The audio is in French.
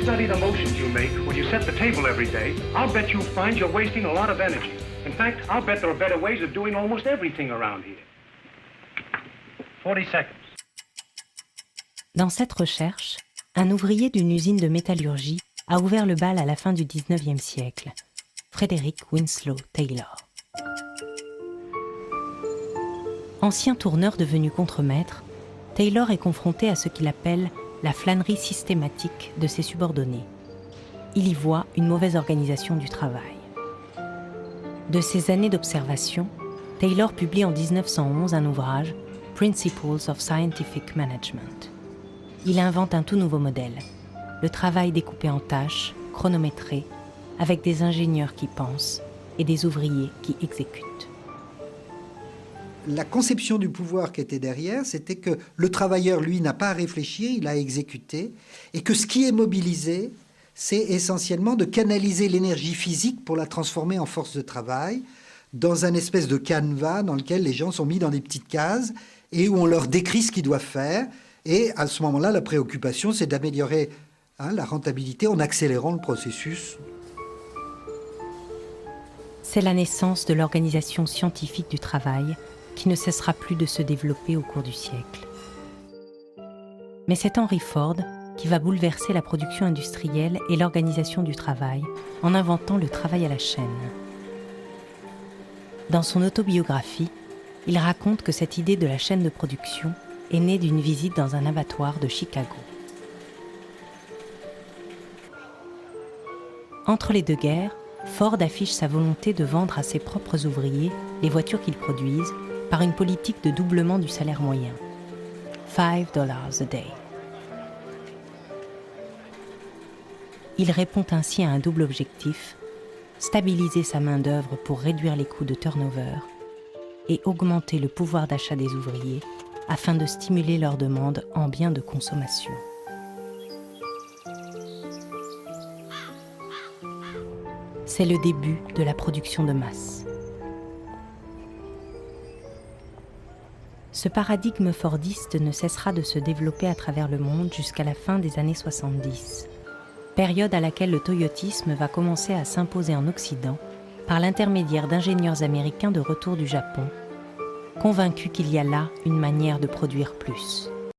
study the motions you make when you set the table every day, I'll bet you'll find you're wasting a lot of energy. In fact, I'll bet there are better ways of doing almost everything around here. 40 seconds. Dans cette recherche, un ouvrier d'une usine de métallurgie a ouvert le bal à la fin du 19e siècle, Frederick Winslow Taylor. Ancien tourneur devenu contremaître, Taylor est confronté à ce qu'il appelle la flânerie systématique de ses subordonnés. Il y voit une mauvaise organisation du travail. De ces années d'observation, Taylor publie en 1911 un ouvrage, Principles of Scientific Management. Il invente un tout nouveau modèle, le travail découpé en tâches, chronométré, avec des ingénieurs qui pensent et des ouvriers qui exécutent. La conception du pouvoir qui était derrière, c'était que le travailleur, lui, n'a pas à réfléchir, il a à exécuter, et que ce qui est mobilisé, c'est essentiellement de canaliser l'énergie physique pour la transformer en force de travail dans un espèce de canevas dans lequel les gens sont mis dans des petites cases et où on leur décrit ce qu'ils doivent faire. Et à ce moment-là, la préoccupation, c'est d'améliorer la rentabilité en accélérant le processus. C'est la naissance de l'organisation scientifique du travail qui ne cessera plus de se développer au cours du siècle. Mais c'est Henry Ford qui va bouleverser la production industrielle et l'organisation du travail en inventant le travail à la chaîne. Dans son autobiographie, il raconte que cette idée de la chaîne de production est née d'une visite dans un abattoir de Chicago. Entre les deux guerres, Ford affiche sa volonté de vendre à ses propres ouvriers les voitures qu'ils produisent par une politique de doublement du salaire moyen. $5 a day. Il répond ainsi à un double objectif, stabiliser sa main-d'œuvre pour réduire les coûts de turnover et augmenter le pouvoir d'achat des ouvriers afin de stimuler leur demande en biens de consommation. C'est le début de la production de masse. Ce paradigme fordiste ne cessera de se développer à travers le monde jusqu'à la fin des années 70, période à laquelle le toyotisme va commencer à s'imposer en Occident par l'intermédiaire d'ingénieurs américains de retour du Japon, convaincus qu'il y a là une manière de produire plus.